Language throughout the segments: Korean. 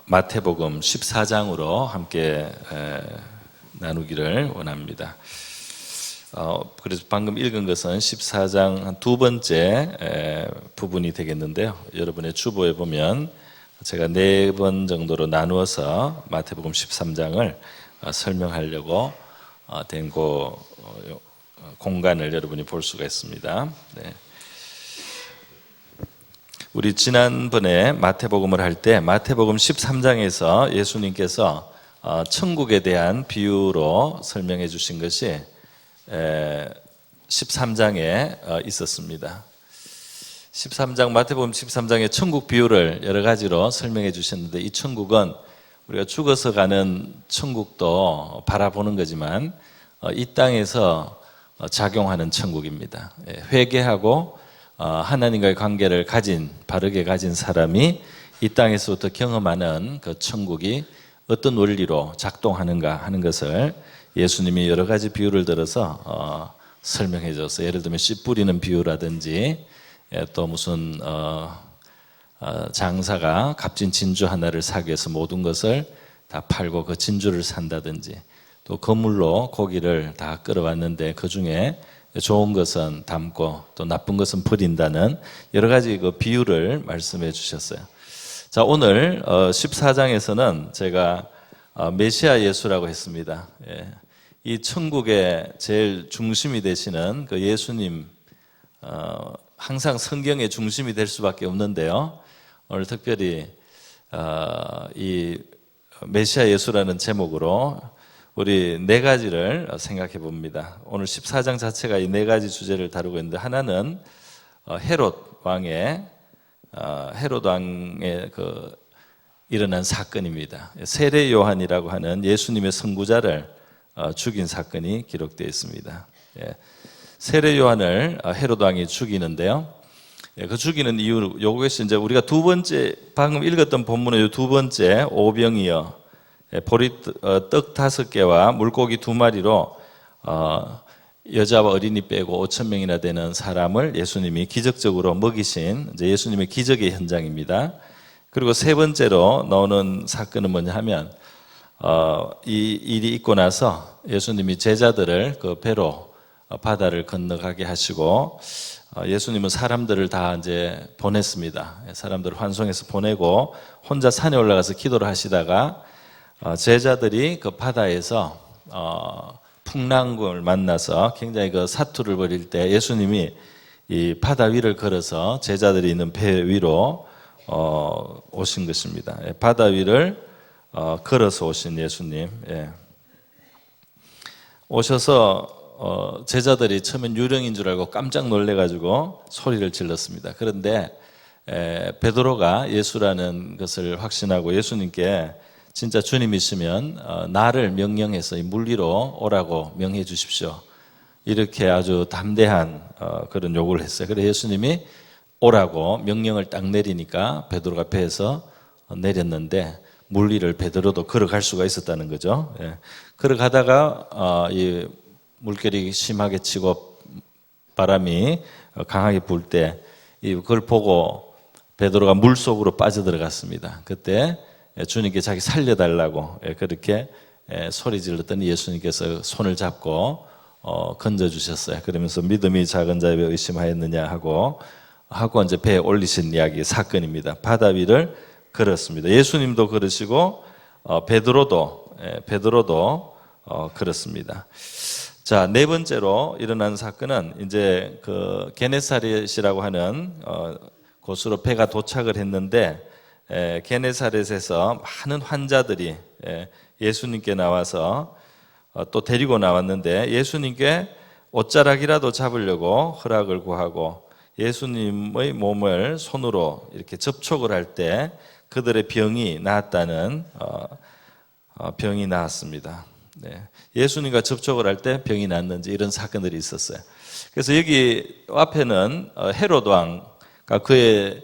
마태복음 14장으로 함께 나누기를 원합니다. 그래서 방금 읽은 것은 14장 한 두 번째 부분이 되겠는데요. 여러분의 주보에 보면 제가 4번 정도로 나누어서 마태복음 13장을 설명하려고 된 공간을 여러분이 볼 수가 있습니다. 네. 우리 지난번에 마태복음을 할 때 마태복음 13장에서 예수님께서 천국에 대한 비유로 설명해 주신 것이 13장에 있었습니다. 13장 마태복음 13장의 천국 비유를 여러 가지로 설명해 주셨는데, 이 천국은 우리가 죽어서 가는 천국도 바라보는 거지만 이 땅에서 작용하는 천국입니다. 회개하고 하나님과의 관계를 바르게 가진 사람이 이 땅에서부터 경험하는 그 천국이 어떤 원리로 작동하는가 하는 것을 예수님이 여러 가지 비유를 들어서 설명해 줬어요. 예를 들면 씨 뿌리는 비유라든지, 또 무슨 장사가 값진 진주 하나를 사기 위해서 모든 것을 다 팔고 그 진주를 산다든지, 또 그물로 고기를 다 끌어왔는데 그 중에 좋은 것은 담고 또 나쁜 것은 버린다는 여러 가지 그 비유를 말씀해 주셨어요. 자, 오늘 14장에서는 제가 메시아 예수라고 했습니다. 이 천국의 제일 중심이 되시는 그 예수님, 항상 성경의 중심이 될 수밖에 없는데요. 오늘 특별히 이 메시아 예수라는 제목으로 우리 4가지를 생각해 봅니다. 오늘 14장 자체가 이 4가지 주제를 다루고 있는데, 하나는 헤롯 왕의 그 일어난 사건입니다. 세례 요한이라고 하는 예수님의 선구자를 죽인 사건이 기록되어 있습니다. 세례 요한을 헤롯 왕이 죽이는데요. 그 죽이는 이유, 요것이 이제 우리가 두 번째, 방금 읽었던 본문의 두 번째 오병이어 보리떡 5개와 물고기 2마리로 여자와 어린이 빼고 5,000명이나 되는 사람을 예수님이 기적적으로 먹이신 이제 예수님의 기적의 현장입니다. 그리고 세 번째로 나오는 사건은 뭐냐 하면 이 일이 있고 나서 예수님이 제자들을 그 배로 바다를 건너가게 하시고, 예수님은 사람들을 다 이제 보냈습니다. 사람들을 환송해서 보내고 혼자 산에 올라가서 기도를 하시다가 제자들이 그 바다에서 풍랑을 만나서 굉장히 그 사투를 벌일 때 예수님이 이 바다 위를 걸어서 제자들이 있는 배 위로 오신 것입니다. 바다 위를 걸어서 오신 예수님. 오셔서 제자들이 처음엔 유령인 줄 알고 깜짝 놀래가지고 소리를 질렀습니다. 그런데 베드로가 예수라는 것을 확신하고 예수님께 진짜 주님이시면 나를 명령해서 물 위로 오라고 명해 주십시오, 이렇게 아주 담대한 그런 요구를 했어요. 그래서 예수님이 오라고 명령을 딱 내리니까 베드로가 배에서 내렸는데 물 위를 베드로도 걸어갈 수가 있었다는 거죠. 걸어가다가 이 물결이 심하게 치고 바람이 강하게 불 때 그걸 보고 베드로가 물 속으로 빠져들어갔습니다. 그때 주님께 자기 살려달라고 그렇게 소리 질렀더니 예수님께서 손을 잡고 건져주셨어요. 그러면서 믿음이 작은 자의 의심하였느냐 하고 이제 배에 올리신 이야기 사건입니다. 바다 위를 걸었습니다. 예수님도 걸으시고 베드로도 걸었습니다. 자, 4번째로 일어난 사건은 이제 그 게네사렛이라고 하는 곳으로 배가 도착을 했는데, 게네사렛에서 많은 환자들이 예수님께 나와서 또 데리고 나왔는데, 예수님께 옷자락이라도 잡으려고 허락을 구하고 예수님의 몸을 손으로 이렇게 접촉을 할 때 그들의 병이 나았습니다. 예수님과 접촉을 할 때 병이 났는지 이런 사건들이 있었어요. 그래서 여기 앞에는 헤롯 왕과 그의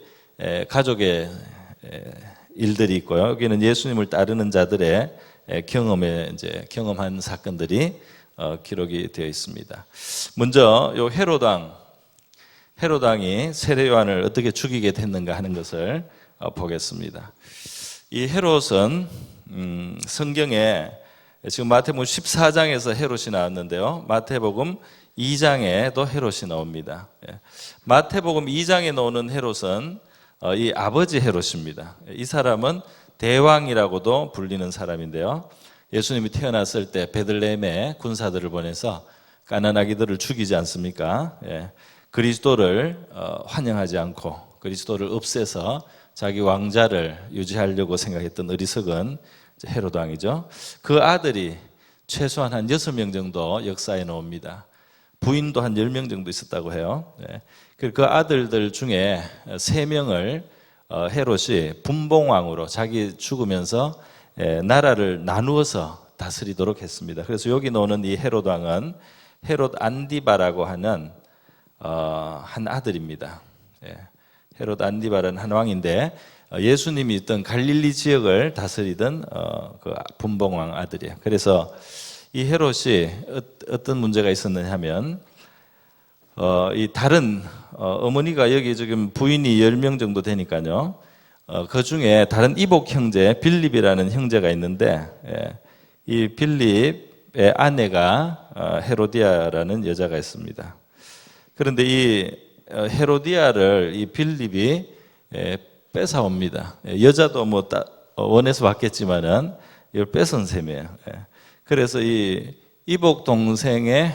가족의 일들이 있고요. 여기는 예수님을 따르는 자들의 경험한 사건들이 기록이 되어 있습니다. 먼저 요 헤롯 왕이 세례 요한을 어떻게 죽이게 됐는가 하는 것을 보겠습니다. 이 헤롯은 성경에 지금 마태복음 14장에서 헤롯이 나왔는데요. 마태복음 2장에도 헤롯이 나옵니다. 마태복음 2장에 나오는 헤롯은 이 아버지 헤롯입니다. 이 사람은 대왕이라고도 불리는 사람인데요. 예수님이 태어났을 때 베들레헴에 군사들을 보내서 가난 아기들을 죽이지 않습니까? 그리스도를 환영하지 않고 그리스도를 없애서 자기 왕자를 유지하려고 생각했던 어리석은 헤롯 왕이죠. 그 아들이 최소한 한 6명 정도 역사에 나옵니다. 부인도 한 10명 정도 있었다고 해요. 그 아들들 중에 3명을 헤롯이 분봉왕으로 자기 죽으면서 나라를 나누어서 다스리도록 했습니다. 그래서 여기 나오는 이 헤롯 왕은 헤롯 안디바라고 하는 한 아들입니다. 헤롯 안디바라는 한 왕인데 예수님이 있던 갈릴리 지역을 다스리던 그 분봉왕 아들이에요. 그래서 이 헤롯이 어떤 문제가 있었느냐 하면 이 다른 어머니가 여기 지금 부인이 10명 정도 되니까요. 그 중에 다른 이복 형제 빌립이라는 형제가 있는데 이 빌립의 아내가 헤로디아라는 여자가 있습니다. 그런데 이 헤로디아를 이 빌립이 뺏어옵니다. 여자도 뭐 원해서 받겠지만은 이걸 뺏은 셈이에요. 그래서 이 이복 동생의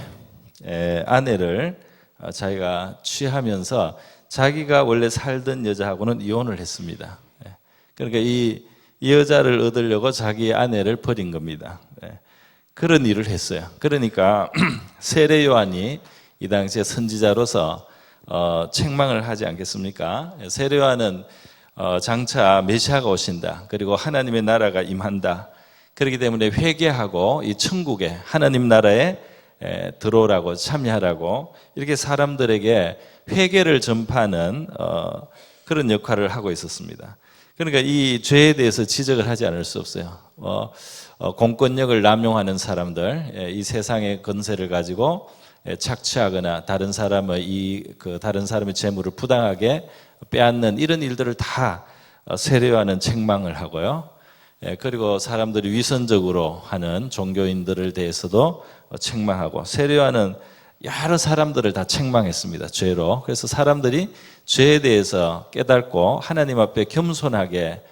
아내를 자기가 취하면서 자기가 원래 살던 여자하고는 이혼을 했습니다. 그러니까 이 여자를 얻으려고 자기 아내를 버린 겁니다. 그런 일을 했어요. 그러니까 세례 요한이 이 당시에 선지자로서 책망을 하지 않겠습니까? 세례 요한은 장차 메시아가 오신다. 그리고 하나님의 나라가 임한다. 그렇기 때문에 회개하고 이 천국에 하나님 나라에 들어오라고 참여하라고 이렇게 사람들에게 회개를 전파하는 그런 역할을 하고 있었습니다. 그러니까 이 죄에 대해서 지적을 하지 않을 수 없어요. 공권력을 남용하는 사람들, 이 세상의 건세를 가지고 착취하거나 다른 사람의 재물을 부당하게 빼앗는 이런 일들을 다 세례요한은 책망을 하고요. 그리고 사람들이 위선적으로 하는 종교인들을 대해서도 책망하고 세례요한은 여러 사람들을 다 책망했습니다. 죄로. 그래서 사람들이 죄에 대해서 깨닫고 하나님 앞에 겸손하게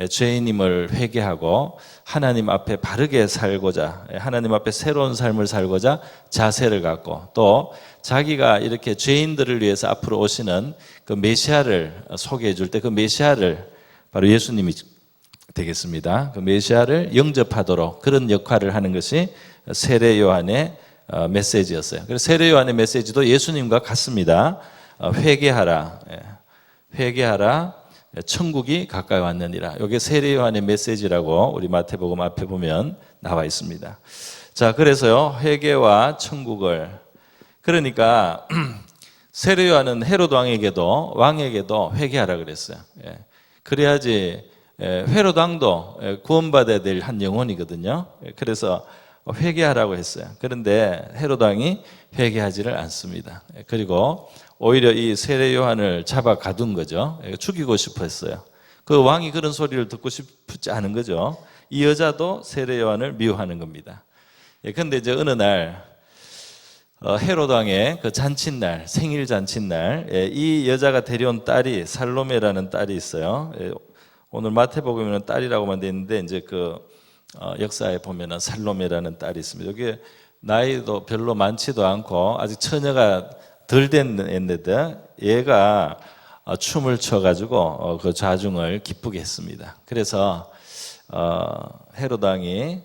죄인임을 회개하고 하나님 앞에 바르게 살고자 하나님 앞에 새로운 삶을 살고자 자세를 갖고 또 자기가 이렇게 죄인들을 위해서 앞으로 오시는 그 메시아를 소개해 줄 때 그 메시아를 바로 예수님이 되겠습니다. 그 메시아를 영접하도록 그런 역할을 하는 것이 세례 요한의 메시지였어요. 그래서 세례 요한의 메시지도 예수님과 같습니다. 회개하라, 회개하라, 천국이 가까이 왔느니라. 이게 세례 요한의 메시지라고 우리 마태복음 앞에 보면 나와 있습니다. 자, 그래서요 회개와 천국을 그러니까 세례 요한은 헤롯 왕에게도 회개하라 그랬어요. 그래야지 헤롯 왕도 구원받아야 될 한 영혼이거든요. 그래서 회개하라고 했어요. 그런데 헤롯 왕이 회개하지를 않습니다. 그리고 오히려 이 세례 요한을 잡아 가둔 거죠. 죽이고 싶어 했어요. 그 왕이 그런 소리를 듣고 싶지 않은 거죠. 이 여자도 세례 요한을 미워하는 겁니다. 그런데 이제 어느 날 헤롯 왕의 그 잔칫날, 생일 잔칫날, 이 여자가 데려온 딸이 살로메라는 딸이 있어요. 오늘 마태복음에는 딸이라고만 돼 있는데 이제 그 역사에 보면은 살로메라는 딸이 있습니다. 여기 나이도 별로 많지도 않고 아직 처녀가 덜 된 애인데 얘가 춤을 춰가지고 그 좌중을 기쁘게 했습니다. 그래서 헤롯 왕이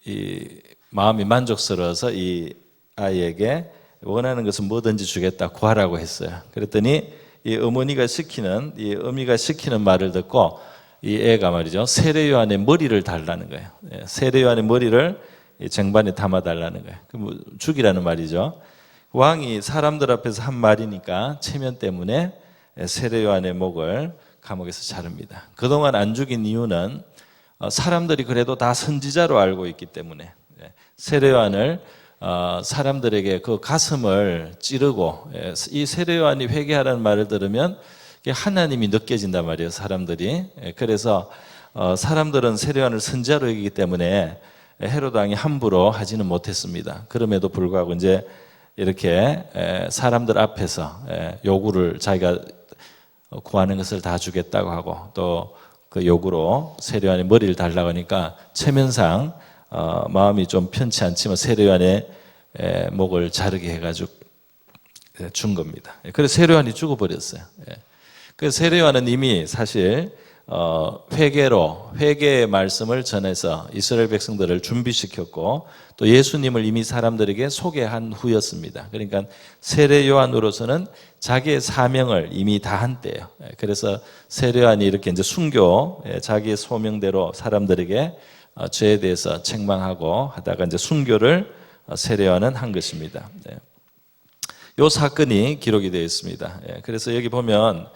이 마음이 만족스러워서 이 아이에게 원하는 것은 뭐든지 주겠다 구하라고 했어요. 그랬더니 이 어머니가 시키는 말을 듣고 이 애가 말이죠 세례 요한의 머리를 달라는 거예요. 세례 요한의 머리를 쟁반에 담아 달라는 거예요. 그 죽이라는 말이죠. 왕이 사람들 앞에서 한 말이니까 체면 때문에 세례 요한의 목을 감옥에서 자릅니다. 그동안 안 죽인 이유는 사람들이 그래도 다 선지자로 알고 있기 때문에 세례 요한을 사람들에게 그 가슴을 찌르고 이 세례 요한이 회개하라는 말을 들으면 하나님이 느껴진단 말이에요, 사람들이. 그래서 사람들은 세례요한을 선지자로 여기기 때문에 헤로드 왕이 함부로 하지는 못했습니다. 그럼에도 불구하고 이제 이렇게 사람들 앞에서 요구를 자기가 구하는 것을 다 주겠다고 하고 또 그 요구로 세례요한이 머리를 달라고 하니까 체면상 마음이 좀 편치 않지만 세례요한의 목을 자르게 해가지고 준 겁니다. 그래서 세례요한이 죽어버렸어요. 그래서 세례요한은 이미 사실 회개의 말씀을 전해서 이스라엘 백성들을 준비시켰고 또 예수님을 이미 사람들에게 소개한 후였습니다. 그러니까 세례 요한으로서는 자기의 사명을 이미 다한 때예요. 그래서 세례 요한이 이렇게 이제 순교, 자기의 소명대로 사람들에게 죄에 대해서 책망하고 하다가 이제 순교를 세례 요한은 한 것입니다. 이 사건이 기록이 되어 있습니다. 그래서 여기 보면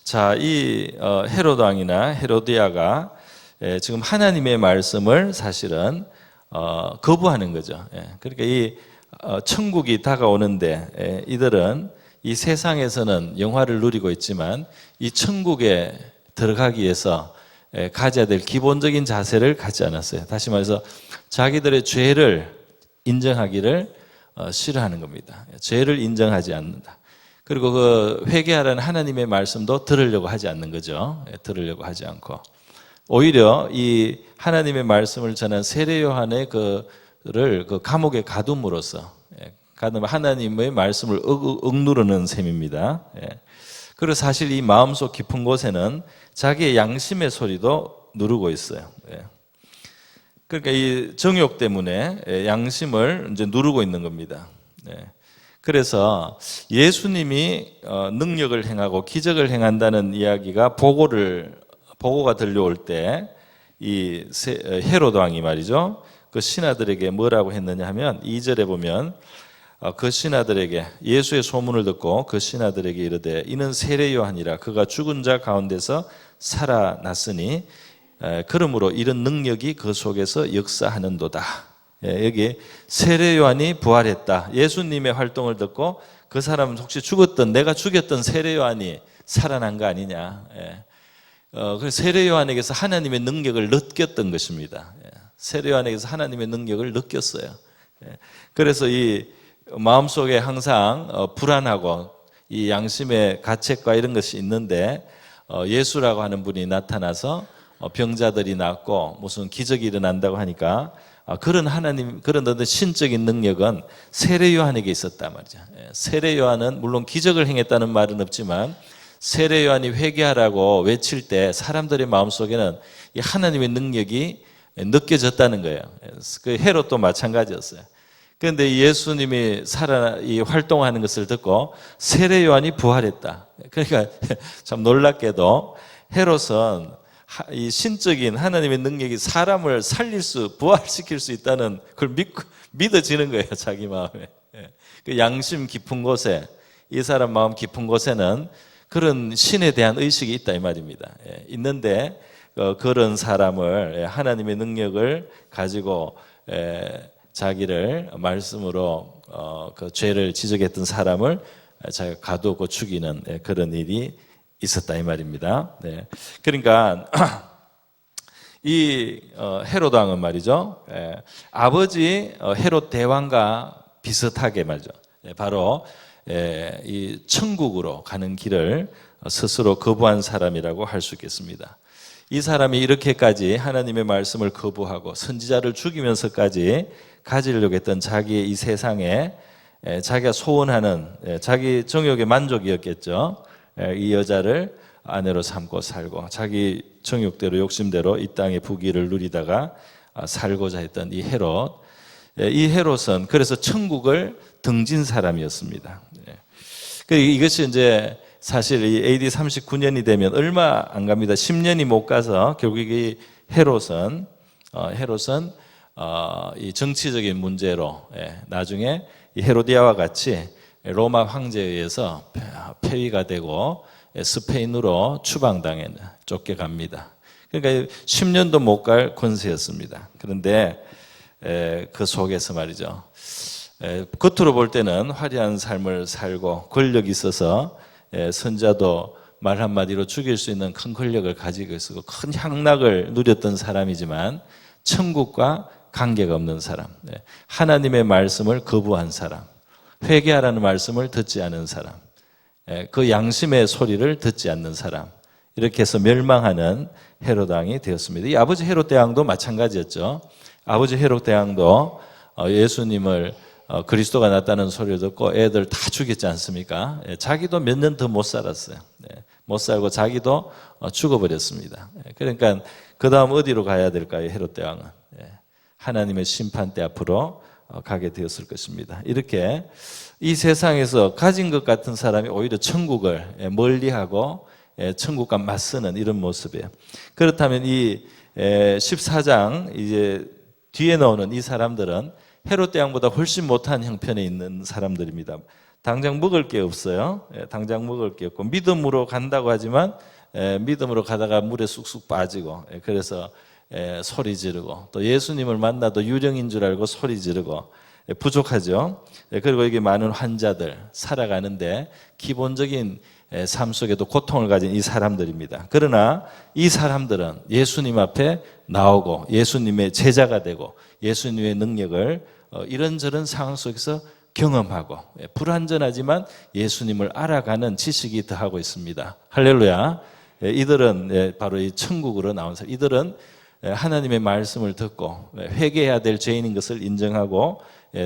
자, 이 헤로드 왕이나 헤로디아가 지금 하나님의 말씀을 사실은 거부하는 거죠. 그러니까 이 천국이 다가오는데 이들은 이 세상에서는 영화를 누리고 있지만 이 천국에 들어가기 위해서 가져야 될 기본적인 자세를 갖지 않았어요. 다시 말해서 자기들의 죄를 인정하기를 싫어하는 겁니다. 죄를 인정하지 않는다. 그리고 그 회개하라는 하나님의 말씀도 들으려고 하지 않는 거죠. 들으려고 하지 않고 오히려 이 하나님의 말씀을 전한 세례 요한의 그를 그 감옥에 가둠으로써 하나님의 말씀을 억누르는 셈입니다. 그리고 사실 이 마음속 깊은 곳에는 자기의 양심의 소리도 누르고 있어요. 그러니까 이 정욕 때문에 양심을 이제 누르고 있는 겁니다. 그래서 예수님이 능력을 행하고 기적을 행한다는 이야기가 보고가 들려올 때 이 헤로드 왕이 말이죠. 그 신하들에게 뭐라고 했느냐 하면 2절에 보면 그 신하들에게 예수의 소문을 듣고 그 신하들에게 이르되 이는 세례 요한이라 그가 죽은 자 가운데서 살아났으니 그러므로 이런 능력이 그 속에서 역사하는도다. 여기 세례 요한이 부활했다. 예수님의 활동을 듣고 그 사람 혹시 내가 죽였던 세례 요한이 살아난 거 아니냐. 그래서 세례 요한에게서 하나님의 능력을 느꼈던 것입니다. 세례 요한에게서 하나님의 능력을 느꼈어요. 그래서 이 마음속에 항상 불안하고 이 양심의 가책과 이런 것이 있는데 예수라고 하는 분이 나타나서 병자들이 낫고 무슨 기적이 일어난다고 하니까 그런 어떤 신적인 능력은 세례 요한에게 있었단 말이죠. 세례 요한은 물론 기적을 행했다는 말은 없지만 세례 요한이 회개하라고 외칠 때 사람들의 마음속에는 이 하나님의 능력이 느껴졌다는 거예요. 그 헤롯도 마찬가지였어요. 그런데 예수님이 이 활동하는 것을 듣고 세례 요한이 부활했다. 그러니까 참 놀랍게도 헤롯은 이 신적인 하나님의 능력이 사람을 부활시킬 수 있다는 걸 믿어지는 거예요, 자기 마음에. 그 양심 깊은 곳에, 이 사람 마음 깊은 곳에는 그런 신에 대한 의식이 있다 이 말입니다. 있는데 그런 사람을 하나님의 능력을 가지고 자기를 말씀으로 그 죄를 지적했던 사람을 자기가 가두고 죽이는 그런 일이 있었다 이 말입니다. 그러니까 이 헤롯 왕은 말이죠. 아버지 헤롯 대왕과 비슷하게 말이죠. 바로 이 천국으로 가는 길을 스스로 거부한 사람이라고 할 수 있겠습니다. 이 사람이 이렇게까지 하나님의 말씀을 거부하고 선지자를 죽이면서까지 가지려고 했던 자기의 이 세상에 자기가 소원하는 자기 정욕의 만족이었겠죠. 이 여자를 아내로 삼고 살고 자기 정욕대로 욕심대로 이 땅의 부귀를 누리다가 살고자 했던 이 헤롯은 그래서 천국을 등진 사람이었습니다. 이것이 이제 사실 이 AD 39년이 되면 얼마 안 갑니다. 10년이 못 가서 결국 이 헤롯은 이 정치적인 문제로 나중에 이 헤로디아와 같이 로마 황제에 의해서 폐위가 되고 스페인으로 추방당해 쫓겨갑니다. 그러니까 10년도 못 갈 권세였습니다. 그런데 그 속에서 말이죠. 겉으로 볼 때는 화려한 삶을 살고 권력이 있어서 선자도 말 한마디로 죽일 수 있는 큰 권력을 가지고 있었고 큰 향락을 누렸던 사람이지만 천국과 관계가 없는 사람, 하나님의 말씀을 거부한 사람, 회개하라는 말씀을 듣지 않은 사람, 그 양심의 소리를 듣지 않는 사람, 이렇게 해서 멸망하는 헤롯 왕이 되었습니다. 이 아버지 헤롯 대왕도 마찬가지였죠. 아버지 헤롯 대왕도 예수님을 그리스도가 났다는 소리를 듣고 애들 다 죽였지 않습니까? 자기도 몇 년 더 못 살았어요. 못 살고 자기도 죽어버렸습니다. 그러니까 그 다음 어디로 가야 될까요? 헤롯 대왕은 하나님의 심판대 앞으로 가게 되었을 것입니다. 이렇게 이 세상에서 가진 것 같은 사람이 오히려 천국을 멀리하고 천국과 맞서는 이런 모습이에요. 그렇다면 이 14장 이제 뒤에 나오는 이 사람들은 헤롯 대왕보다 훨씬 못한 형편에 있는 사람들입니다. 당장 먹을 게 없어요. 당장 먹을 게 없고 믿음으로 간다고 하지만 믿음으로 가다가 물에 쑥쑥 빠지고 그래서 소리 지르고 또 예수님을 만나도 유령인 줄 알고 소리 지르고 부족하죠. 그리고 이게 많은 환자들 살아가는데 기본적인 삶 속에도 고통을 가진 이 사람들입니다. 그러나 이 사람들은 예수님 앞에 나오고 예수님의 제자가 되고 예수님의 능력을 이런저런 상황 속에서 경험하고 불완전하지만 예수님을 알아가는 지식이 더하고 있습니다. 할렐루야. 이들은 바로 이 천국으로 나온 사람. 이들은 하나님의 말씀을 듣고 회개해야 될 죄인인 것을 인정하고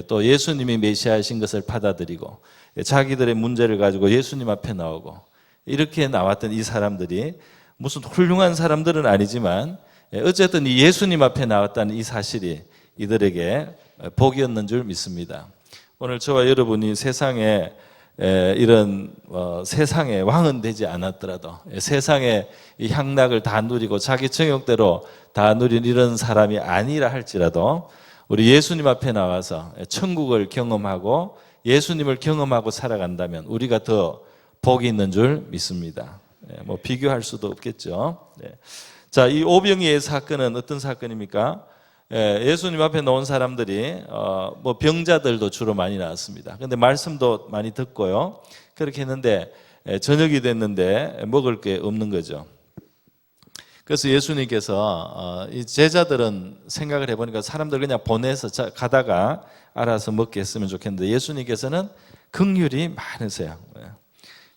또 예수님이 메시아이신 것을 받아들이고 자기들의 문제를 가지고 예수님 앞에 나오고 이렇게 나왔던 이 사람들이 무슨 훌륭한 사람들은 아니지만 어쨌든 이 예수님 앞에 나왔다는 이 사실이 이들에게 복이었는 줄 믿습니다. 오늘 저와 여러분이 세상에 이런 세상의 왕은 되지 않았더라도 세상의 이 향락을 다 누리고 자기 정욕대로 다 누린 이런 사람이 아니라 할지라도 우리 예수님 앞에 나와서 천국을 경험하고 예수님을 경험하고 살아간다면 우리가 더 복이 있는 줄 믿습니다. 뭐 비교할 수도 없겠죠. 자, 이 오병이의 사건은 어떤 사건입니까? 예수님 앞에 나온 사람들이 뭐 병자들도 주로 많이 나왔습니다. 그런데 말씀도 많이 듣고요. 그렇게 했는데 저녁이 됐는데 먹을 게 없는 거죠. 그래서 예수님께서 이 제자들은 생각을 해보니까 사람들 그냥 보내서 가다가 알아서 먹게 했으면 좋겠는데 예수님께서는 긍휼이 많으세요.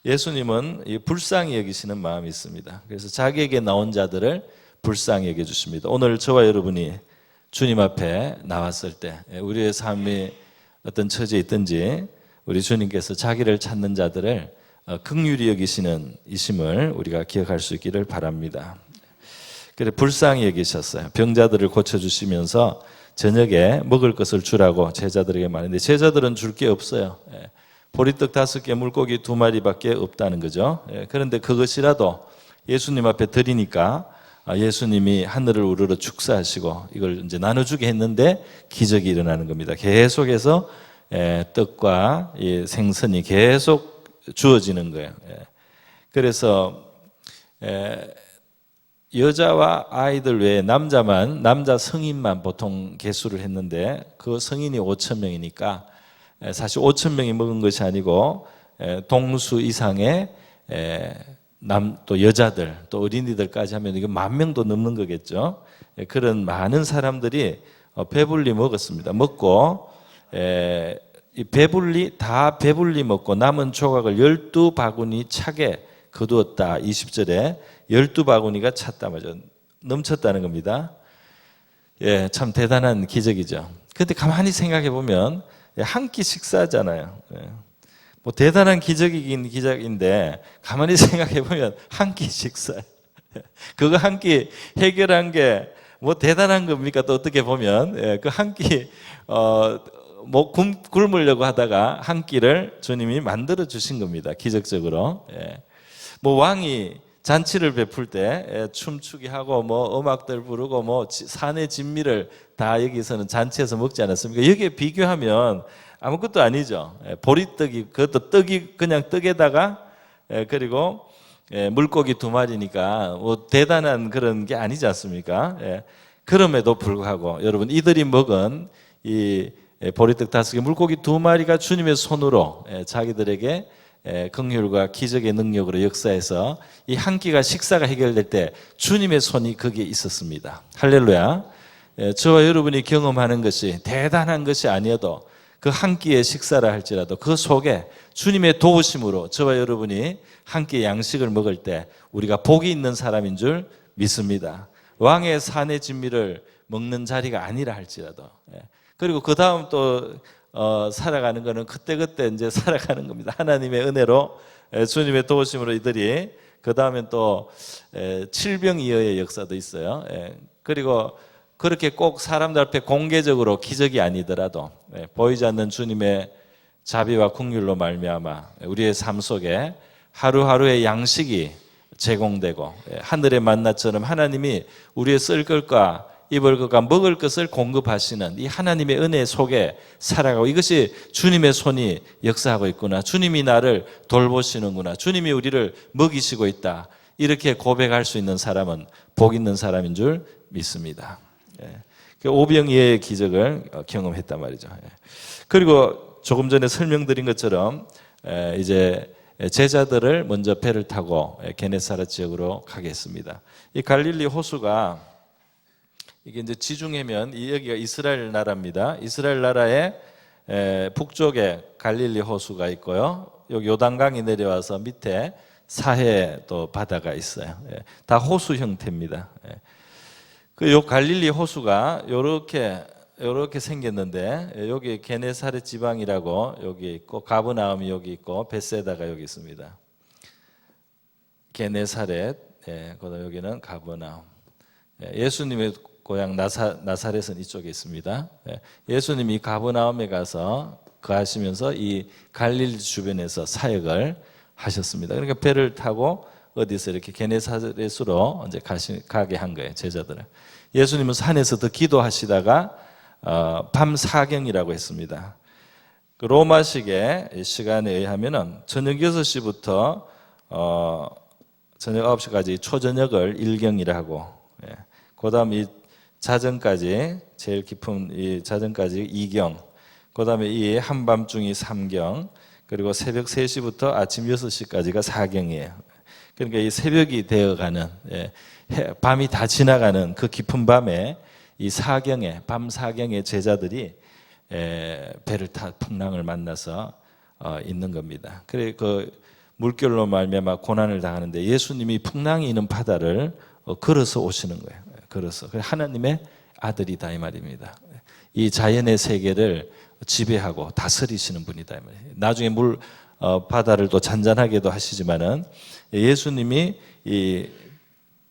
예수님은 불쌍히 여기시는 마음이 있습니다. 그래서 자기에게 나온 자들을 불쌍히 여겨주십니다. 오늘 저와 여러분이 주님 앞에 나왔을 때 우리의 삶이 어떤 처지에 있든지 우리 주님께서 자기를 찾는 자들을 긍휼히 여기시는 이심을 우리가 기억할 수 있기를 바랍니다. 그래 불쌍히 여기셨어요. 병자들을 고쳐주시면서 저녁에 먹을 것을 주라고 제자들에게 말했는데 제자들은 줄 게 없어요. 보리떡 5개, 물고기 2마리밖에 없다는 거죠. 그런데 그것이라도 예수님 앞에 드리니까 예수님이 하늘을 우러러 축사하시고 이걸 이제 나눠주게 했는데 기적이 일어나는 겁니다. 계속해서 떡과 생선이 계속 주어지는 거예요. 그래서 여자와 아이들 외에 남자 성인만 보통 개수를 했는데 그 성인이 5,000명이니까 사실 5,000명이 먹은 것이 아니고 동수 이상의 또 여자들 또 어린이들까지 하면 이게 10,000명도 넘는 거겠죠. 그런 많은 사람들이 배불리 먹었습니다. 먹고 다 배불리 먹고 남은 조각을 12바구니 차게 거두었다. 20절에 12바구니가 찼다 말이죠. 넘쳤다는 겁니다. 참 대단한 기적이죠. 그런데 가만히 생각해 보면 한 끼 식사잖아요. 뭐 대단한 기적이긴 기적인데 가만히 생각해 보면 한 끼 식사. 그거 한 끼 해결한 게 뭐 대단한 겁니까? 또 어떻게 보면 그 한 끼 뭐 굶으려고 하다가 한 끼를 주님이 만들어 주신 겁니다. 기적적으로. 뭐 왕이 잔치를 베풀 때 춤추게 하고 뭐 음악들 부르고 뭐 산의 진미를 다 여기서는 잔치에서 먹지 않았습니까? 여기에 비교하면 아무것도 아니죠. 보리떡이 그것도 떡이 그냥 떡에다가 그리고 물고기 2마리니까 뭐 대단한 그런 게 아니지 않습니까? 그럼에도 불구하고 여러분 이들이 먹은 이 보리떡 5개 물고기 2마리가 주님의 손으로 자기들에게 긍휼과 기적의 능력으로 역사해서 이 한 끼가 식사가 해결될 때 주님의 손이 거기에 있었습니다. 할렐루야. 저와 여러분이 경험하는 것이 대단한 것이 아니어도 그 한 끼의 식사라 할지라도 그 속에 주님의 도우심으로 저와 여러분이 한 끼 양식을 먹을 때 우리가 복이 있는 사람인 줄 믿습니다. 왕의 산의 진미를 먹는 자리가 아니라 할지라도. 그리고 그 다음 또 살아가는 거는 그때그때 이제 살아가는 겁니다. 하나님의 은혜로 주님의 도우심으로 이들이 그 다음엔 또 칠병이어의 역사도 있어요. 그리고 그렇게 꼭 사람들 앞에 공개적으로 기적이 아니더라도 보이지 않는 주님의 자비와 긍휼로 말미암아 우리의 삶 속에 하루하루의 양식이 제공되고 하늘의 만나처럼 하나님이 우리의 쓸 것과 입을 것과 먹을 것을 공급하시는 이 하나님의 은혜 속에 살아가고 이것이 주님의 손이 역사하고 있구나. 주님이 나를 돌보시는구나. 주님이 우리를 먹이시고 있다. 이렇게 고백할 수 있는 사람은 복 있는 사람인 줄 믿습니다. 오병이어의 기적을 경험했단 말이죠. 그리고 조금 전에 설명드린 것처럼 이제 제자들을 먼저 배를 타고 게네사렛 지역으로 가겠습니다. 이 갈릴리 호수가 이게 이제 지중해면 여기가 이스라엘 나라입니다. 이스라엘 나라의 북쪽에 갈릴리 호수가 있고요. 여기 요단강이 내려와서 밑에 사해 또 바다가 있어요. 다 호수 형태입니다. 그 요 갈릴리 호수가 요렇게 생겼는데 여기 게네사렛 지방이라고 여기 있고 가브나움이 여기 있고 벳세다가 여기 있습니다. 게네사렛, 그다음 여기는 가브나움. 예수님의 고향 나사렛은 이쪽에 있습니다. 예수님이 가브나움에 가서 거하시면서 이 갈릴리 주변에서 사역을 하셨습니다. 그러니까 배를 타고 어디서 이렇게 게네사렛으로 이제 가게 한 거예요, 제자들을. 예수님은 산에서 더 기도하시다가 밤 사경이라고 했습니다. 그 로마식의 시간에 의하면은 저녁 6시부터 저녁 9시까지 초저녁을 일경이라 하고, 그다음 이 자정까지 제일 깊은 이 자정까지 2경, 그다음에 이 한밤중이 3경, 그리고 새벽 3시부터 아침 6시까지가 4경이에요. 그러니까 이 새벽이 되어가는 밤이 다 지나가는 그 깊은 밤에 이 사경에 밤 사경에 제자들이 배를 타 풍랑을 만나서 있는 겁니다. 그래 그 물결로 말미암아 고난을 당하는데 예수님이 풍랑이 있는 바다를 걸어서 오시는 거예요. 걸어서 하나님의 아들이다 이 말입니다. 이 자연의 세계를 지배하고 다스리시는 분이다 이 말이에요. 나중에 바다를 또 잔잔하게도 하시지만은 예수님이 이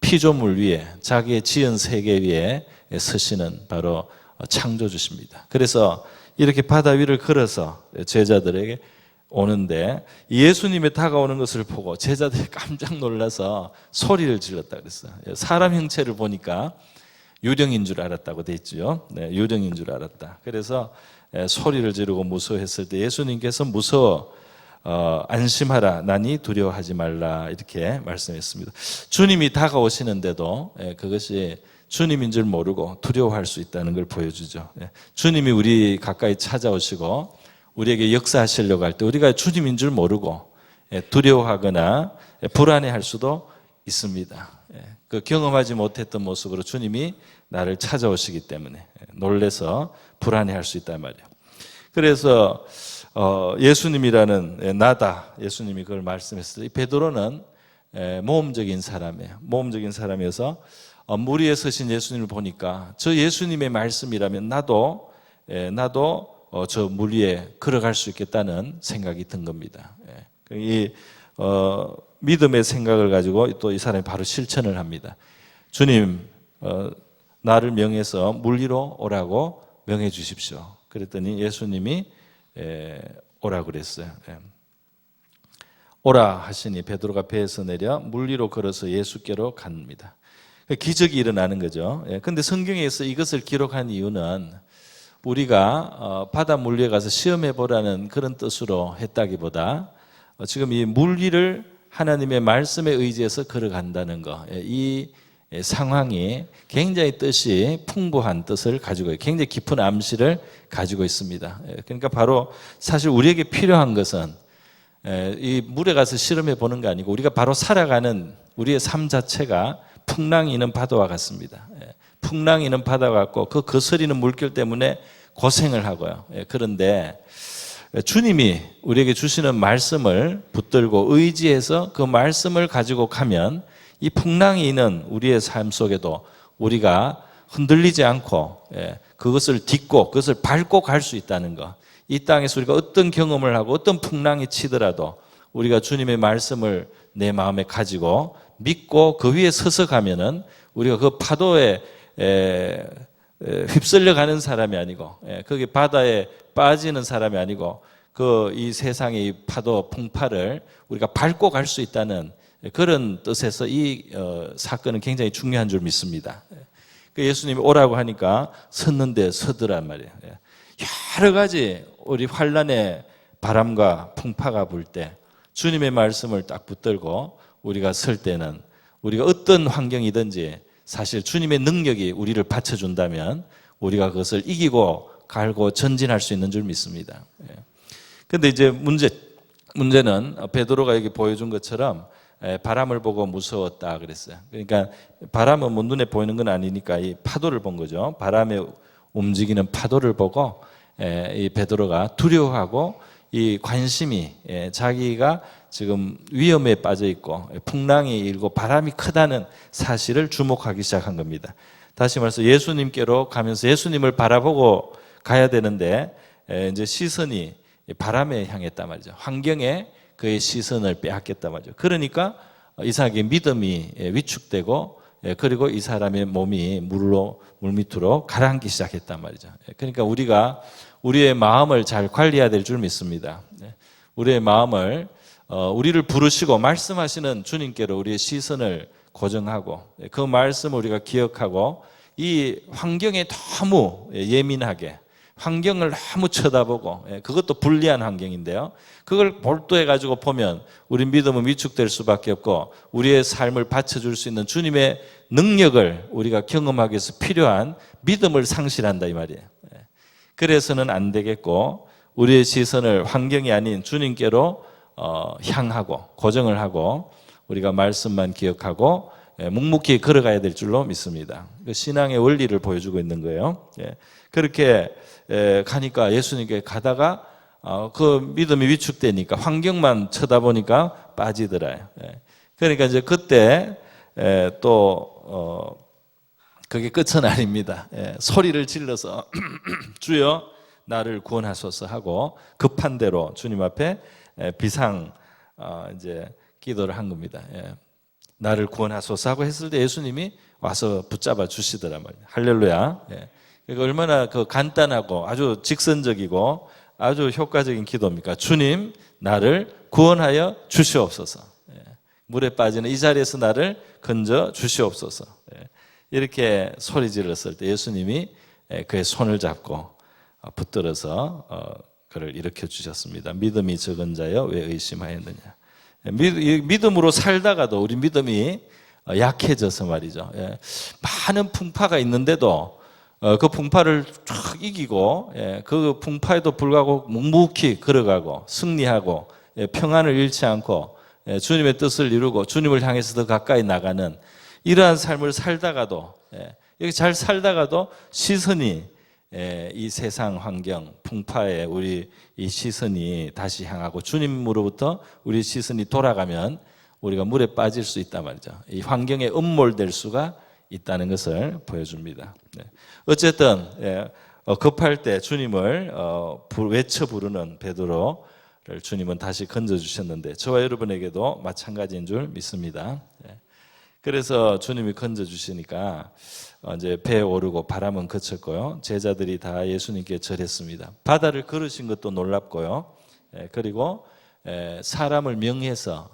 피조물 위에 자기의 지은 세계 위에 서시는 바로 창조주십니다. 그래서 이렇게 바다 위를 걸어서 제자들에게 오는데 예수님이 다가오는 것을 보고 제자들이 깜짝 놀라서 소리를 질렀다 그랬어요. 사람 형체를 보니까 유령인 줄 알았다고 돼 있죠. 유령인 줄 알았다. 그래서 소리를 지르고 무서워했을 때 예수님께서 안심하라, 나니 두려워하지 말라 이렇게 말씀했습니다. 주님이 다가오시는데도 그것이 주님인 줄 모르고 두려워할 수 있다는 걸 보여주죠. 주님이 우리 가까이 찾아오시고 우리에게 역사하시려고 할 때 우리가 주님인 줄 모르고 두려워하거나 불안해할 수도 있습니다. 그 경험하지 못했던 모습으로 주님이 나를 찾아오시기 때문에 놀래서 불안해할 수 있단 말이에요. 그래서 예수님이라는 나다, 예수님이 그걸 말씀했어요. 베드로는 모험적인 사람이에요. 모험적인 사람이어서 물 위에 서신 예수님을 보니까 저 예수님의 말씀이라면 나도 저 물 위에 걸어갈 수 있겠다는 생각이 든 겁니다. 이 믿음의 생각을 가지고 또 이 사람이 바로 실천을 합니다. 주님, 나를 명해서 물 위로 오라고 명해 주십시오. 그랬더니 예수님이 오라 그랬어요. 오라 하시니 베드로가 배에서 내려 물 위로 걸어서 예수께로 갑니다. 기적이 일어나는 거죠. 그런데 성경에서 이것을 기록한 이유는 우리가 바다 물 위에 가서 시험해 보라는 그런 뜻으로 했다기보다 지금 이 물 위를 하나님의 말씀에 의지해서 걸어간다는 거, 이 상황이 굉장히 뜻이 풍부한 뜻을 가지고 있어요. 굉장히 깊은 암시를 가지고 있습니다. 그러니까 바로 사실 우리에게 필요한 것은 이 물에 가서 실험해 보는 게 아니고 우리가 바로 살아가는 우리의 삶 자체가 풍랑이 있는 바다와 같습니다. 풍랑이 있는 바다와 같고 그 거스리는 물결 때문에 고생을 하고요. 그런데 주님이 우리에게 주시는 말씀을 붙들고 의지해서 그 말씀을 가지고 가면 이 풍랑이 있는 우리의 삶 속에도 우리가 흔들리지 않고 그것을 딛고 그것을 밟고 갈 수 있다는 것. 이 땅에서 우리가 어떤 경험을 하고 어떤 풍랑이 치더라도 우리가 주님의 말씀을 내 마음에 가지고 믿고 그 위에 서서 가면은 우리가 그 파도에 휩쓸려 가는 사람이 아니고 거기 바다에 빠지는 사람이 아니고 그 이 세상의 이 파도 풍파를 우리가 밟고 갈 수 있다는 그런 뜻에서 이 사건은 굉장히 중요한 줄 믿습니다. 예수님이 오라고 하니까 섰는데 서더란 말이에요. 여러 가지 우리 환란의 바람과 풍파가 불 때 주님의 말씀을 딱 붙들고 우리가 설 때는 우리가 어떤 환경이든지 사실 주님의 능력이 우리를 받쳐준다면 우리가 그것을 이기고 갈고 전진할 수 있는 줄 믿습니다. 그런데 이제 문제는 베드로가 여기 보여준 것처럼 바람을 보고 무서웠다 그랬어요. 그러니까 바람은 뭐 눈에 보이는 건 아니니까 이 파도를 본 거죠. 바람에 움직이는 파도를 보고 이 베드로가 두려워하고 이 관심이 자기가 지금 위험에 빠져 있고 풍랑이 일고 바람이 크다는 사실을 주목하기 시작한 겁니다. 다시 말해서 예수님께로 가면서 예수님을 바라보고 가야 되는데 이제 시선이 바람에 향했단 말이죠. 환경에 그의 시선을 빼앗겼단 말이죠. 그러니까 이상하게 믿음이 위축되고 그리고 이 사람의 몸이 물 밑으로 가라앉기 시작했단 말이죠. 그러니까 우리가 우리의 마음을 잘 관리해야 될 줄 믿습니다. 우리의 마음을 우리를 부르시고 말씀하시는 주님께로 우리의 시선을 고정하고 그 말씀을 우리가 기억하고 이 환경에 너무 예민하게 환경을 너무 쳐다보고 그것도 불리한 환경인데요. 그걸 몰두해 가지고 보면 우리 믿음은 위축될 수밖에 없고 우리의 삶을 받쳐줄 수 있는 주님의 능력을 우리가 경험하기 위해서 필요한 믿음을 상실한다 이 말이에요. 그래서는 안 되겠고 우리의 시선을 환경이 아닌 주님께로 향하고 고정을 하고 우리가 말씀만 기억하고 묵묵히 걸어가야 될 줄로 믿습니다. 신앙의 원리를 보여주고 있는 거예요. 그렇게 가니까 예수님께 가다가 그 믿음이 위축되니까 환경만 쳐다보니까 빠지더라요. 그러니까 이제 그때 또 그게 끝은 아닙니다. 소리를 질러서 주여 나를 구원하소서 하고 급한 대로 주님 앞에 비상 이제 기도를 한 겁니다. 나를 구원하소서 하고 했을 때 예수님이 와서 붙잡아 주시더란 말이에요. 할렐루야. 그러니까 얼마나 그 간단하고 아주 직선적이고 아주 효과적인 기도입니까? 주님 나를 구원하여 주시옵소서. 물에 빠지는 이 자리에서 나를 건져 주시옵소서. 이렇게 소리 질렀을 때 예수님이 그의 손을 잡고 붙들어서 그를 일으켜 주셨습니다. 믿음이 적은 자여 왜 의심하였느냐. 믿음으로 살다가도 우리 믿음이 약해져서 말이죠. 많은 풍파가 있는데도 그 풍파를 쫙 이기고 그 풍파에도 불구하고 묵묵히 걸어가고 승리하고 평안을 잃지 않고 주님의 뜻을 이루고 주님을 향해서 더 가까이 나가는 이러한 삶을 살다가도 여기 잘 살다가도 시선이 이 세상 환경 풍파에 우리 이 시선이 다시 향하고 주님으로부터 우리 시선이 돌아가면 우리가 물에 빠질 수 있단 말이죠. 이 환경에 음몰될 수가 있다는 것을 보여줍니다. 어쨌든 급할 때 주님을 외쳐 부르는 베드로를 주님은 다시 건져주셨는데 저와 여러분에게도 마찬가지인 줄 믿습니다. 그래서 주님이 건져주시니까 이제 배에 오르고 바람은 그쳤고요. 제자들이 다 예수님께 절했습니다. 바다를 걸으신 것도 놀랍고요. 그리고 사람을 명해서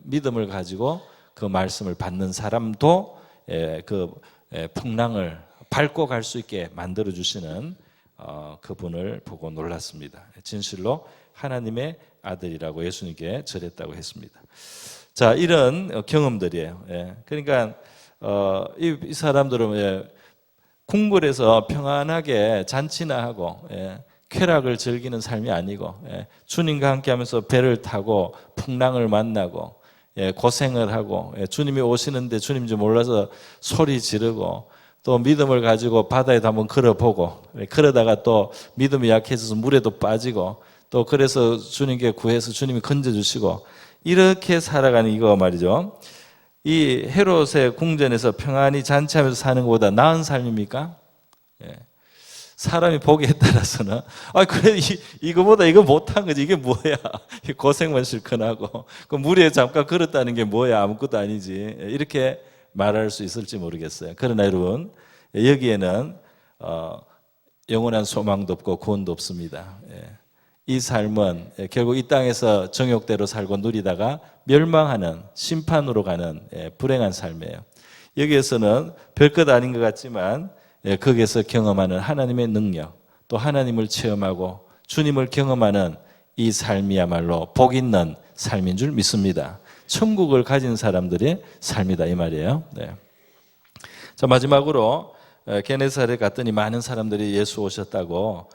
믿음을 가지고 그 말씀을 받는 사람도 그 풍랑을 밟고 갈 수 있게 만들어 주시는 그분을 보고 놀랐습니다. 진실로 하나님의 아들이라고 예수님께 절했다고 했습니다. 자, 이런 경험들이에요. 그러니까 이 사람들은 궁궐에서 평안하게 잔치나 하고 쾌락을 즐기는 삶이 아니고 주님과 함께하면서 배를 타고 풍랑을 만나고 고생을 하고 주님이 오시는데 주님 줄 몰라서 소리 지르고 또 믿음을 가지고 바다에도 한번 걸어보고 그러다가 또 믿음이 약해져서 물에도 빠지고 또 그래서 주님께 구해서 주님이 건져주시고 이렇게 살아가는 이거 말이죠. 이 헤롯의 궁전에서 평안히 잔치하면서 사는 것보다 나은 삶입니까? 사람이 보기에 따라서는 그래 이거보다 이거 못한 거지 이게 뭐야 고생만 실컷 하고 그 물에 잠깐 걸었다는 게 뭐야 아무것도 아니지 이렇게 말할 수 있을지 모르겠어요. 그러나 여러분 여기에는 영원한 소망도 없고 구원도 없습니다. 이 삶은 결국 이 땅에서 정욕대로 살고 누리다가 멸망하는 심판으로 가는 불행한 삶이에요. 여기에서는 별것 아닌 것 같지만 거기에서 경험하는 하나님의 능력 또 하나님을 체험하고 주님을 경험하는 이 삶이야말로 복 있는 삶인 줄 믿습니다. 천국을 가진 사람들의 삶이다 이 말이에요. 자 마지막으로 게네사렛 갔더니 많은 사람들이 예수 오셨다고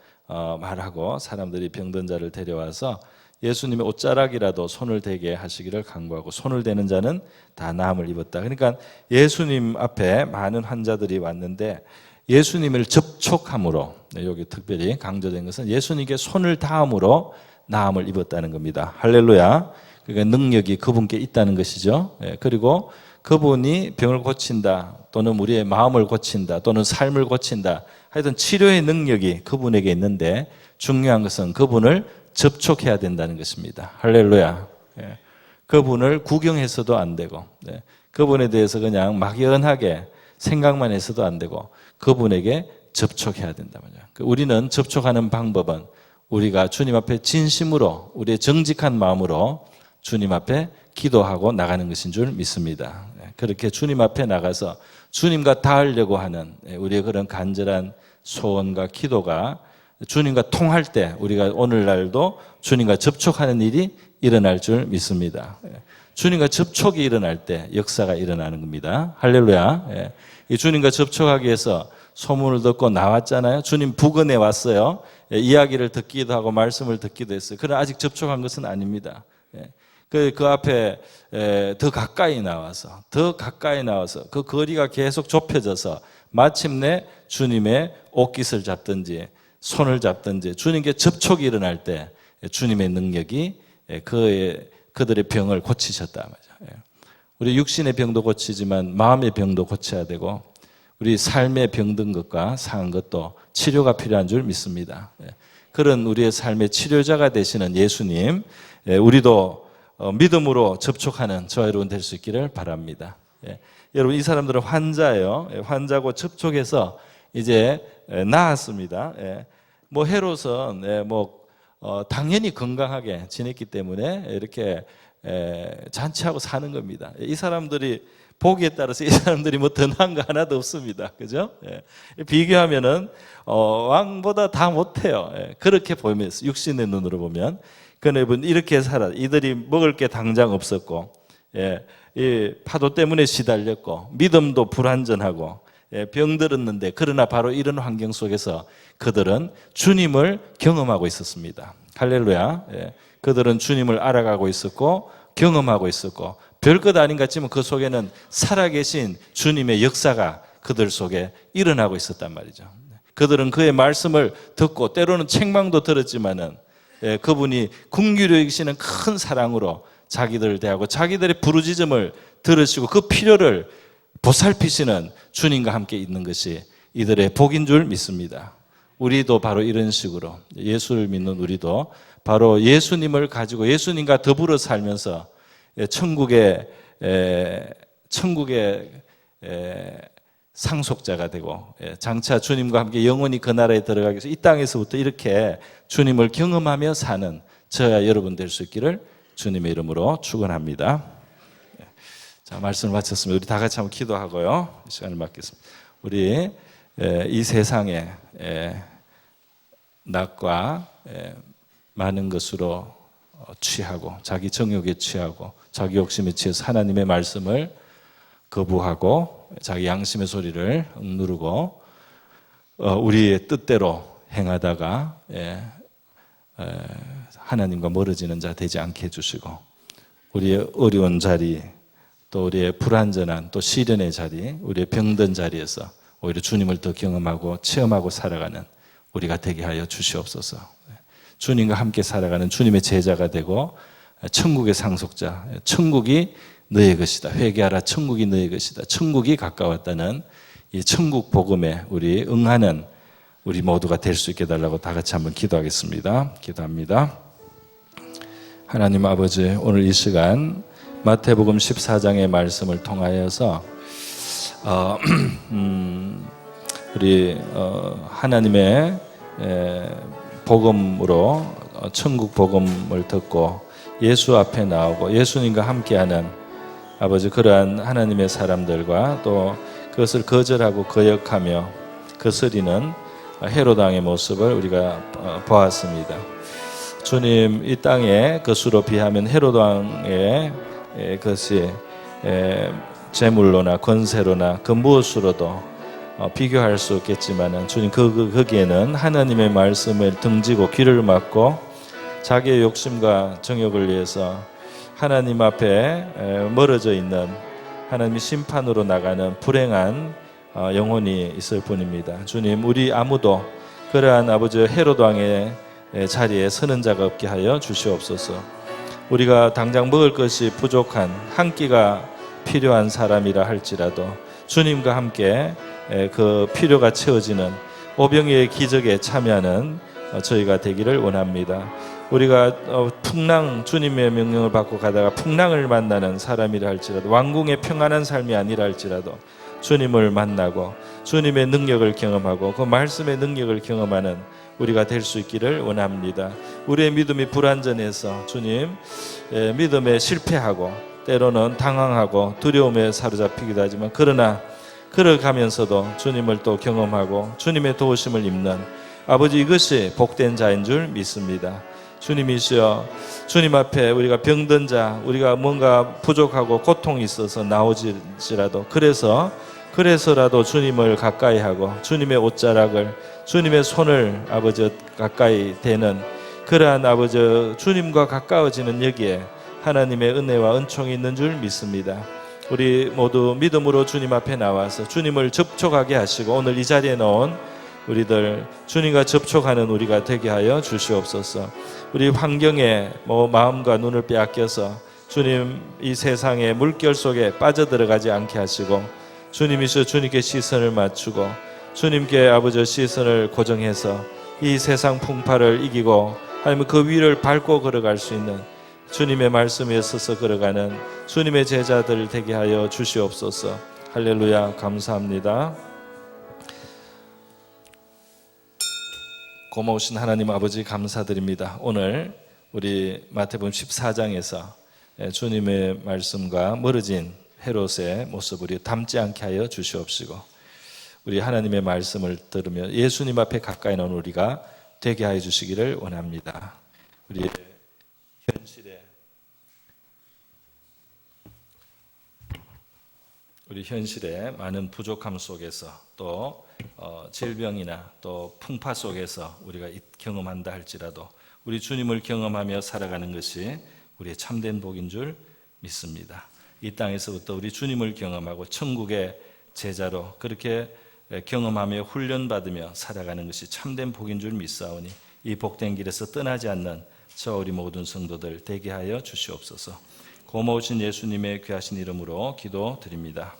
말하고 사람들이 병든 자를 데려와서 예수님의 옷자락이라도 손을 대게 하시기를 간구하고 손을 대는 자는 다 나음을 입었다. 그러니까 예수님 앞에 많은 환자들이 왔는데 예수님을 접촉함으로 여기 특별히 강조된 것은 예수님께 손을 닿음으로 나음을 입었다는 겁니다. 할렐루야. 그러니까 능력이 그분께 있다는 것이죠. 그리고 그분이 병을 고친다 또는 우리의 마음을 고친다 또는 삶을 고친다 하여튼 치료의 능력이 그분에게 있는데 중요한 것은 그분을 접촉해야 된다는 것입니다. 할렐루야. 그분을 구경해서도 안 되고 그분에 대해서 그냥 막연하게 생각만 해서도 안 되고 그분에게 접촉해야 된다 말이야. 우리는 접촉하는 방법은 우리가 주님 앞에 진심으로 우리의 정직한 마음으로 주님 앞에 기도하고 나가는 것인 줄 믿습니다. 그렇게 주님 앞에 나가서 주님과 닿으려고 하는 우리의 그런 간절한 소원과 기도가 주님과 통할 때 우리가 오늘날도 주님과 접촉하는 일이 일어날 줄 믿습니다. 주님과 접촉이 일어날 때 역사가 일어나는 겁니다. 할렐루야. 이 주님과 접촉하기 위해서 소문을 듣고 나왔잖아요. 주님 부근에 왔어요. 이야기를 듣기도 하고 말씀을 듣기도 했어요. 그러나 아직 접촉한 것은 아닙니다. 그 앞에 더 가까이 나와서 그 거리가 계속 좁혀져서 마침내 주님의 옷깃을 잡든지 손을 잡든지 주님께 접촉이 일어날 때 주님의 능력이 그들의 병을 고치셨다 말이죠. 우리 육신의 병도 고치지만 마음의 병도 고쳐야 되고 우리 삶에 병든 것과 상한 것도 치료가 필요한 줄 믿습니다. 그런 우리의 삶의 치료자가 되시는 예수님, 우리도 믿음으로 접촉하는 저와 여러분 될 수 있기를 바랍니다. 여러분 이 사람들은 환자예요. 환자고 접촉해서 이제 나았습니다. 뭐 헤롯은 당연히 건강하게 지냈기 때문에 이렇게 잔치하고 사는 겁니다. 이 사람들이 보기에 따라서 이 사람들이 뭐 더 나은 거 하나도 없습니다. 그죠? 비교하면은 왕보다 다 못해요. 그렇게 보면서 육신의 눈으로 보면 그는 이렇게 살아. 이들이 먹을 게 당장 없었고, 이 파도 때문에 시달렸고, 믿음도 불완전하고, 병들었는데 그러나 바로 이런 환경 속에서 그들은 주님을 경험하고 있었습니다. 할렐루야. 그들은 주님을 알아가고 있었고 경험하고 있었고 별것 아닌 것 같지만 그 속에는 살아계신 주님의 역사가 그들 속에 일어나고 있었단 말이죠. 그들은 그의 말씀을 듣고 때로는 책망도 들었지만은 그분이 긍휼히 여기시는 큰 사랑으로 자기들을 대하고 자기들의 부르짖음을 들으시고 그 필요를 보살피시는 주님과 함께 있는 것이 이들의 복인 줄 믿습니다. 우리도 바로 이런 식으로 예수를 믿는 우리도 바로 예수님을 가지고 예수님과 더불어 살면서 천국의 상속자가 되고 장차 주님과 함께 영원히 그 나라에 들어가기 위해서 이 땅에서부터 이렇게 주님을 경험하며 사는 저야 여러분 될 수 있기를 주님의 이름으로 축원합니다. 자, 말씀을 마쳤습니다. 우리 다 같이 한번 기도하고요. 시간을 맡겠습니다. 우리 이 세상에 낙과 많은 것으로 취하고 자기 정욕에 취하고 자기 욕심에 취해서 하나님의 말씀을 거부하고 자기 양심의 소리를 억누르고 우리의 뜻대로 행하다가 하나님과 멀어지는 자 되지 않게 해주시고, 우리의 어려운 자리, 또 우리의 불완전한 또 시련의 자리, 우리의 병든 자리에서 오히려 주님을 더 경험하고 체험하고 살아가는 우리가 되게 하여 주시옵소서. 주님과 함께 살아가는 주님의 제자가 되고 천국의 상속자, 천국이 너의 것이다. 회개하라, 천국이 너의 것이다. 천국이 가까웠다는 이 천국 복음에 우리 응하는 우리 모두가 될 수 있게 해달라고 다 같이 한번 기도하겠습니다. 기도합니다. 하나님 아버지, 오늘 이 시간 마태복음 14장의 말씀을 통하여서 우리 하나님의 복음으로 천국 복음을 듣고 예수 앞에 나오고 예수님과 함께하는 아버지, 그러한 하나님의 사람들과 또 그것을 거절하고 거역하며 거스리는 헤롯 왕의 모습을 우리가 보았습니다. 주님, 이 땅의 것으로 비하면 헤롯 왕의 것이 재물로나 권세로나 그 무엇으로도 비교할 수 없겠지만, 주님, 거기에는 하나님의 말씀을 등지고 귀를 막고 자기의 욕심과 정욕을 위해서 하나님 앞에 멀어져 있는, 하나님의 심판으로 나가는 불행한 영혼이 있을 뿐입니다. 주님, 우리 아무도 그러한 아버지 헤롯 왕의 자리에 서는 자가 없게 하여 주시옵소서. 우리가 당장 먹을 것이 부족한, 한 끼가 필요한 사람이라 할지라도 주님과 함께 그 필요가 채워지는 오병이의 기적에 참여하는 저희가 되기를 원합니다. 우리가 주님의 명령을 받고 가다가 풍랑을 만나는 사람이라 할지라도, 왕궁의 평안한 삶이 아니라 할지라도 주님을 만나고 주님의 능력을 경험하고 그 말씀의 능력을 경험하는 우리가 될 수 있기를 원합니다. 우리의 믿음이 불완전해서 주님, 믿음에 실패하고 때로는 당황하고 두려움에 사로잡히기도 하지만, 그러나 걸어가면서도 주님을 또 경험하고 주님의 도우심을 입는 아버지, 이것이 복된 자인 줄 믿습니다. 주님이시여, 주님 앞에 우리가 병든 자, 우리가 뭔가 부족하고 고통이 있어서 나오지라도 그래서라도 주님을 가까이 하고 주님의 옷자락을, 주님의 손을 아버지 가까이 대는 그러한 아버지 주님과 가까워지는 여기에 하나님의 은혜와 은총이 있는 줄 믿습니다. 우리 모두 믿음으로 주님 앞에 나와서 주님을 접촉하게 하시고, 오늘 이 자리에 나온 우리들 주님과 접촉하는 우리가 되게 하여 주시옵소서. 우리 환경에 마음과 눈을 빼앗겨서 주님, 이 세상의 물결 속에 빠져들어가지 않게 하시고, 주님이시여 주님께 시선을 맞추고 주님께 아버지 시선을 고정해서 이 세상 풍파를 이기고 하나님 그 위를 밟고 걸어갈 수 있는 주님의 말씀에 서서 걸어가는 주님의 제자들 되게 하여 주시옵소서. 할렐루야, 감사합니다. 고마우신 하나님 아버지, 감사드립니다. 오늘 우리 마태복음 14장에서 주님의 말씀과 멀어진 헤롯의 모습을 담지 않게 하여 주시옵시고, 우리 하나님의 말씀을 들으며 예수님 앞에 가까이 나온 우리가 되게 하여 주시기를 원합니다. 우리 현실의 많은 부족함 속에서 또 질병이나 또 풍파 속에서 우리가 경험한다 할지라도 우리 주님을 경험하며 살아가는 것이 우리의 참된 복인 줄 믿습니다. 이 땅에서부터 우리 주님을 경험하고 천국의 제자로 그렇게 경험하며 훈련받으며 살아가는 것이 참된 복인 줄 믿사오니, 이 복된 길에서 떠나지 않는 저 우리 모든 성도들 되게 하여 주시옵소서. 고마우신 예수님의 귀하신 이름으로 기도드립니다.